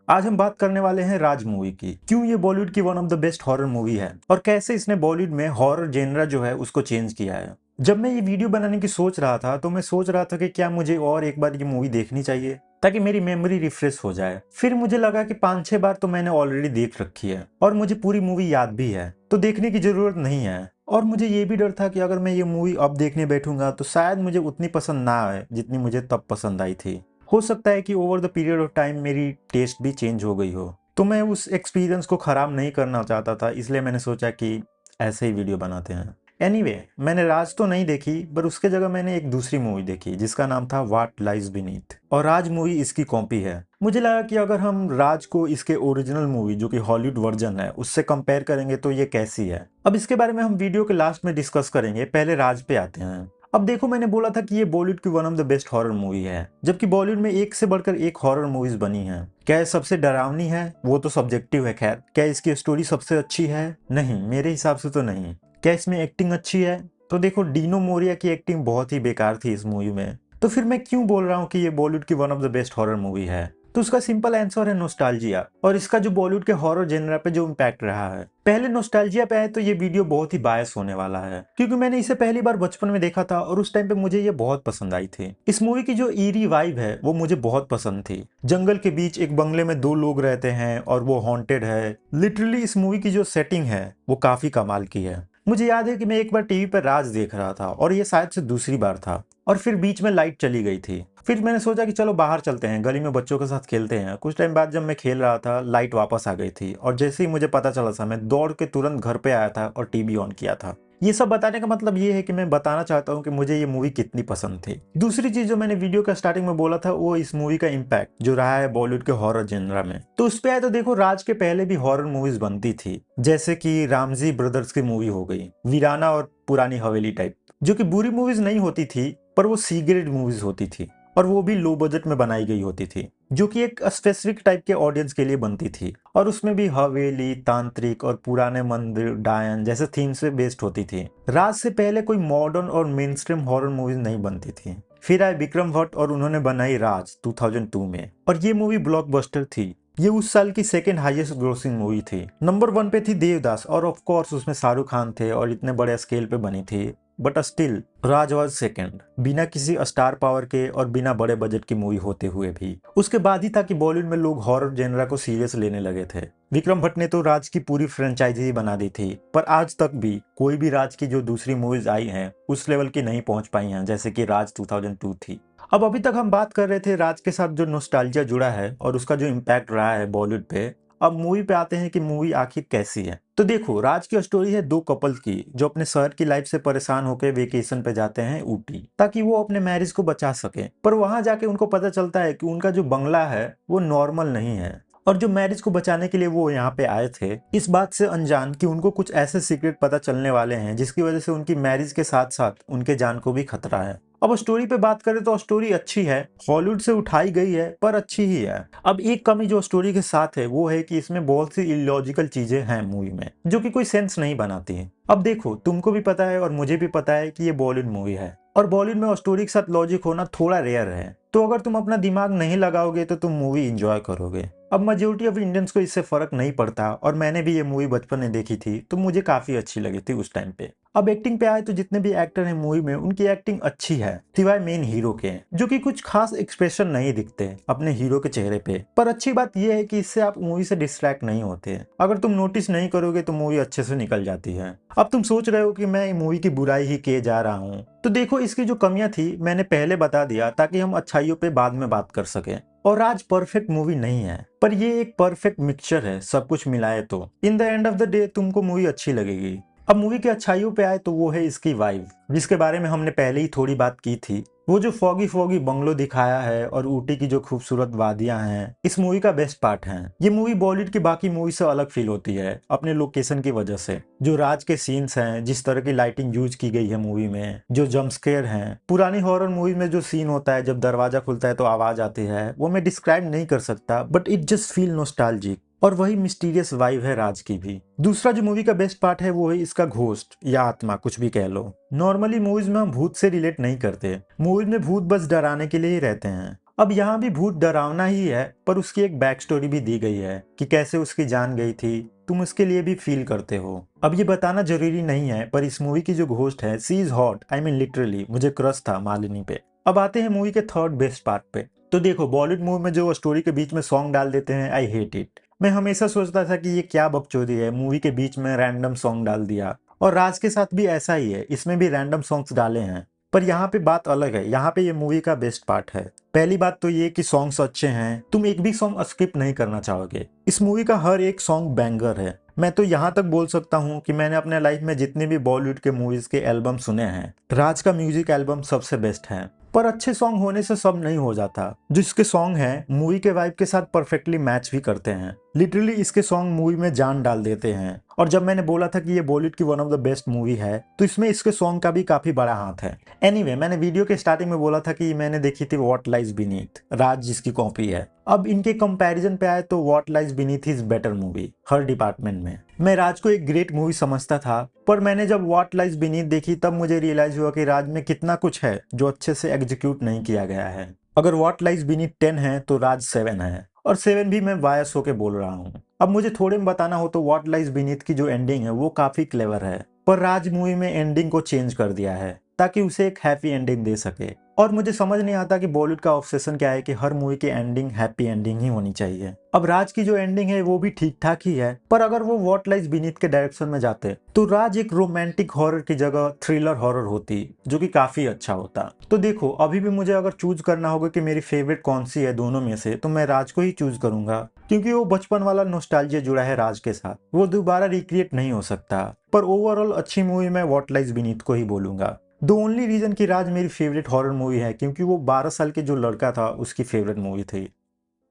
आज हम बात करने वाले हैं राज मूवी की। क्यों ये बॉलीवुड की one of the best horror movie है और कैसे इसने बॉलीवुड में हॉरर जेनरा जो है उसको चेंज किया है। जब मैं ये वीडियो बनाने की सोच रहा था तो मैं सोच रहा था कि क्या मुझे और एक बार ये मूवी देखनी चाहिए ताकि मेरी मेमोरी रिफ्रेश हो जाए। फिर मुझे लगा कि 5-6 बार तो मैंने ऑलरेडी देख रखी है और मुझे पूरी मूवी याद भी है, तो देखने की जरूरत नहीं है। और मुझे ये भी डर था कि अगर मैं ये मूवी अब देखने बैठूंगा तो शायद मुझे उतनी पसंद ना आए जितनी मुझे तब पसंद आई थी। हो सकता है कि over the period of time मेरी टेस्ट भी चेंज हो गई हो, तो मैं उस एक्सपीरियंस को ख़राब नहीं करना चाहता था, इसलिए मैंने सोचा कि ऐसे ही वीडियो बनाते हैं। एनीवे, मैंने राज तो नहीं देखी, पर उसके जगह मैंने एक दूसरी मूवी देखी जिसका नाम था व्हाट लाइज बीनीथ, और राज मूवी इसकी कॉपी है। मुझे लगा कि अगर हम राज को इसके ओरिजिनल मूवी जो कि हॉलीवुड वर्जन है उससे कंपेयर करेंगे तो ये कैसी है। अब इसके बारे में हम वीडियो के लास्ट में डिस्कस करेंगे, पहले राज पे आते हैं। अब देखो, मैंने बोला था कि ये बॉलीवुड की one of the best horror movie है, जबकि बॉलीवुड में एक से बढ़कर एक हॉरर मूवीज बनी हैं। क्या ये सबसे डरावनी है? वो तो सब्जेक्टिव है। खैर, क्या इसकी स्टोरी सबसे अच्छी है? नहीं, मेरे हिसाब से तो नहीं। क्या इसमें एक्टिंग अच्छी है? तो देखो, डीनो मोरिया की एक्टिंग बहुत ही बेकार थी इस मूवी में। तो फिर मैं क्यों बोल रहा हूँ कि ये बॉलीवुड की one of the best horror movie है? तो उसका सिंपल आंसर है नोस्टैल्जिया, और इसका जो बॉलीवुड के हॉरर जेनरा पे जो इम्पैक्ट रहा है। पहले नोस्टैल्जिया पे आए तो ये वीडियो बहुत ही बायस होने वाला है, क्योंकि मैंने इसे पहली बार बचपन में देखा था और उस टाइम पे मुझे ये बहुत पसंद आई थी। इस मूवी की जो ईरी वाइब है वो मुझे बहुत पसंद थी। जंगल के बीच एक बंगले में दो लोग रहते हैं और वो हॉन्टेड है। लिटरली इस मूवी की जो सेटिंग है वो काफी कमाल की है। मुझे याद है कि मैं एक बार टीवी पर राज देख रहा था और ये शायद से दूसरी बार था, और फिर बीच में लाइट चली गई थी। फिर मैंने सोचा कि चलो बाहर चलते हैं, गली में बच्चों के साथ खेलते हैं। कुछ टाइम बाद जब मैं खेल रहा था, लाइट वापस आ गई थी, और जैसे ही मुझे पता चला था, मैं दौड़ के तुरंत घर पे आया था और टीवी ऑन किया था। ये सब बताने का मतलब ये है कि मैं बताना चाहता हूँ कि मुझे ये मूवी कितनी पसंद थी। दूसरी चीज जो मैंने वीडियो का स्टार्टिंग में बोला था, वो इस मूवी का इम्पैक्ट जो रहा है बॉलीवुड के हॉरर जेनरा में। तो उस पे आए तो देखो, राज के पहले भी हॉरर मूवीज बनती थी, जैसे कि रामजी ब्रदर्स की मूवी हो गई, वीराना और पुरानी हवेली टाइप, जो कि बुरी मूवीज नहीं होती थी, पर वो सी ग्रेड मूवीज होती थी, और वो भी लो बजट में बनाई गई होती थी, जो कि एक स्पेसिफिक टाइप के ऑडियंस के लिए बनती थी। और उसमें भी हवेली, तांत्रिक और पुराने मंदिर, डायन जैसे थीम से बेस्ड होती थी। राज से पहले कोई मॉडर्न और मेन स्ट्रीम हॉरर मूवीज नहीं बनती थी। फिर आए विक्रम भट्ट और उन्होंने बनाई राज 2002 में, और ये मूवी ब्लॉकबस्टर थी। ये उस साल की सेकेंड हाईएस्ट ग्रोसिंग मूवी थी। नंबर 1 पे थी देवदास, और ऑफ कोर्स उसमें शाहरुख खान थे और इतने बड़े स्केल पे बनी थी, but still Raj was second, बिना किसी स्टार पावर के और बिना बड़े बजट की मूवी होते हुए भी। उसके बाद ही था कि बॉलीवुड में लोग हॉरर जेनरा को सीरियस लेने लगे थे। विक्रम भट्ट ने तो राज की पूरी फ्रेंचाइजी बना दी थी, पर आज तक भी कोई भी राज की जो दूसरी मूवीज आई हैं उस लेवल की नहीं पहुंच पाई हैं, जैसे कि राज 2002 थी। अब अभी तक हम बात कर रहे थे राज के साथ जो नोस्टैल्जिया जुड़ा है और उसका जो इम्पैक्ट रहा है बॉलीवुड पे। अब मूवी पे आते हैं कि मूवी आखिर कैसी है। तो देखो, राज की स्टोरी है दो कपल्स की जो अपने शहर की लाइफ से परेशान होकर वेकेशन पे जाते हैं ऊटी, ताकि वो अपने मैरिज को बचा सके। पर वहां जाके उनको पता चलता है कि उनका जो बंगला है वो नॉर्मल नहीं है, और जो मैरिज को बचाने के लिए वो यहाँ पे आए थे, इस बात से अनजान कि उनको कुछ ऐसे सीक्रेट पता चलने वाले हैं जिसकी वजह से उनकी मैरिज के साथ साथ उनके जान को भी खतरा है। अब स्टोरी पे बात करें तो स्टोरी अच्छी है, हॉलीवुड से उठाई गई है, पर अच्छी ही है। अब एक कमी जो स्टोरी के साथ है वो है कि इसमें बहुत सी इलॉजिकल चीजें हैं मूवी में, जो कि कोई सेंस नहीं बनाती है। अब देखो, तुमको भी पता है और मुझे भी पता है कि ये बॉलीवुड मूवी है, और बॉलीवुड में स्टोरी के साथ लॉजिक होना थोड़ा रेयर है। तो अगर तुम अपना दिमाग नहीं लगाओगे तो तुम मूवी इंजॉय करोगे। अब मेजोरिटी ऑफ इंडियंस को इससे फर्क नहीं पड़ता, और मैंने भी ये मूवी बचपन में देखी थी तो मुझे काफी अच्छी लगी थी उस टाइम पे। अब एक्टिंग पे आए तो जितने भी एक्टर हैं मूवी में, उनकी एक्टिंग अच्छी है, सिवाय मेन हीरो के, जो कि कुछ खास एक्सप्रेशन नहीं दिखते अपने हीरो के चेहरे पे। पर अच्छी बात यह है कि इससे आप मूवी से डिस्ट्रैक्ट नहीं होते। अगर तुम नोटिस नहीं करोगे तो मूवी अच्छे से निकल जाती है। अब तुम सोच रहे हो कि मैं मूवी की बुराई ही किए जा रहा हूँ, तो देखो, इसकी जो कमियां थी मैंने पहले बता दिया, ताकि हम अच्छाइयों पे बाद में बात कर सके। और आज परफेक्ट मूवी नहीं है, पर ये एक परफेक्ट मिक्सचर है, सब कुछ मिलाए तो in the end of the day तुमको मूवी अच्छी लगेगी। अब मूवी की अच्छाइयों पे आए तो वो है इसकी वाइब, जिसके बारे में हमने पहले ही थोड़ी बात की थी। वो जो फॉगी फॉगी बंगलो दिखाया है और ऊटी की जो खूबसूरत वादियां हैं, इस मूवी का बेस्ट पार्ट है। ये मूवी बॉलीवुड की बाकी मूवी से अलग फील होती है अपने लोकेशन की वजह से। जो राज के सीन्स हैं, जिस तरह की लाइटिंग यूज की गई है मूवी में, जो जंपस्केयर हैं, पुरानी हॉरर मूवी में जो सीन होता है जब दरवाजा खुलता है तो आवाज आती है, वो मैं डिस्क्राइब नहीं कर सकता, but it just feel nostalgic. और वही मिस्टीरियस वाइब है राज की भी। दूसरा जो मूवी का बेस्ट पार्ट है वो है इसका घोस्ट या आत्मा, कुछ भी कह लो। नॉर्मली मूवीज में हम भूत से रिलेट नहीं करते, मूवीज में भूत बस डराने के लिए ही रहते हैं। अब यहाँ भी भूत डरावना ही है, पर उसकी एक बैक स्टोरी भी दी गई है कि कैसे उसकी जान गई थी, तुम उसके लिए भी फील करते हो। अब ये बताना जरूरी नहीं है, पर इस मूवी की जो घोस्ट है she is hot, I mean literally मुझे क्रश था मालिनी पे। अब आते हैं मूवी के थर्ड बेस्ट पार्ट पे। तो देखो, बॉलीवुड मूवी में जो स्टोरी के बीच में सॉन्ग डाल देते हैं, आई हेट इट। मैं हमेशा सोचता था कि ये क्या बकचोदी है, मूवी के बीच में रैंडम सॉन्ग डाल दिया। और राज के साथ भी ऐसा ही है, इसमें भी रैंडम सॉन्ग्स डाले हैं। पर यहाँ पे बात अलग है, यहाँ पे ये मूवी का बेस्ट पार्ट है। पहली बात तो ये कि सॉन्ग्स अच्छे हैं, तुम एक भी सॉन्ग स्किप नहीं करना चाहोगे। इस मूवी का हर एक सॉन्ग बैंगर है। मैं तो यहाँ तक बोल सकता हूँ कि मैंने अपने लाइफ में जितने भी बॉलीवुड के मूवीज के एल्बम सुने हैं, राज का म्यूजिक एल्बम सबसे बेस्ट है। पर अच्छे सॉन्ग होने से सब नहीं हो जाता। जो इसके सॉन्ग हैं मूवी के वाइब के साथ परफेक्टली मैच भी करते हैं। लिटरली इसके सॉन्ग मूवी में जान डाल देते हैं। और जब मैंने बोला था कि ये बॉलीवुड की one of the best movie है, तो इसमें इसके सॉन्ग का भी काफी बड़ा हाथ है। एनीवे, मैंने वीडियो के स्टार्टिंग में बोला था कि मैंने देखी थी व्हाट लाइज बीनीथ, राज जिसकी कॉपी है। अब इनके कंपैरिजन पे आए तो what lies beneath is better movie her department में। मैं राज को एक ग्रेट मूवी समझता था, पर मैंने जब व्हाट लाइज बीनीथ देखी तब मुझे रियलाइज हुआ कि राज में कितना कुछ है जो अच्छे से एग्जीक्यूट नहीं किया गया है। अगर व्हाट लाइज बीनीथ 10 है तो राज 7 है, और 7 भी मैं बायस होके बोल रहा हूँ। अब मुझे थोड़े में बताना हो तो व्हाट लाइज बीनीथ की जो एंडिंग है वो काफी क्लेवर है, पर राज मूवी में एंडिंग को चेंज कर दिया है ताकि उसे एक हैप्पी एंडिंग दे सके। और मुझे समझ नहीं आता कि बॉलीवुड का ऑब्सेशन क्या है कि हर मूवी की एंडिंग हैप्पी एंडिंग ही होनी चाहिए। अब राज की जो एंडिंग है वो भी ठीक ठाक ही है, पर अगर वो व्हाट लाइज बीनीथ के डायरेक्शन में जाते तो राज एक रोमांटिक हॉरर की जगह थ्रिलर हॉरर होती, जो कि काफी अच्छा होता। तो देखो, अभी भी मुझे अगर चूज करना होगा कि मेरी फेवरेट कौन सी है दोनों में से, तो मैं राज को ही चूज करूंगा, क्योंकि वो बचपन वाला नॉस्टैल्जिया जुड़ा है राज के साथ, वो दोबारा रिक्रिएट नहीं हो सकता। पर ओवरऑल अच्छी मूवी मैं व्हाट लाइज बीनीथ को ही बोलूंगा। द ओनली रीजन कि राज मेरी फेवरेट हॉरर मूवी है क्योंकि वो 12 साल के जो लड़का था उसकी फेवरेट मूवी थी।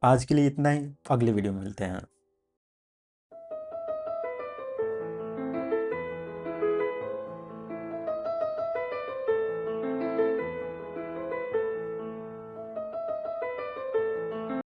आज के लिए इतना ही, अगले वीडियो में मिलते हैं।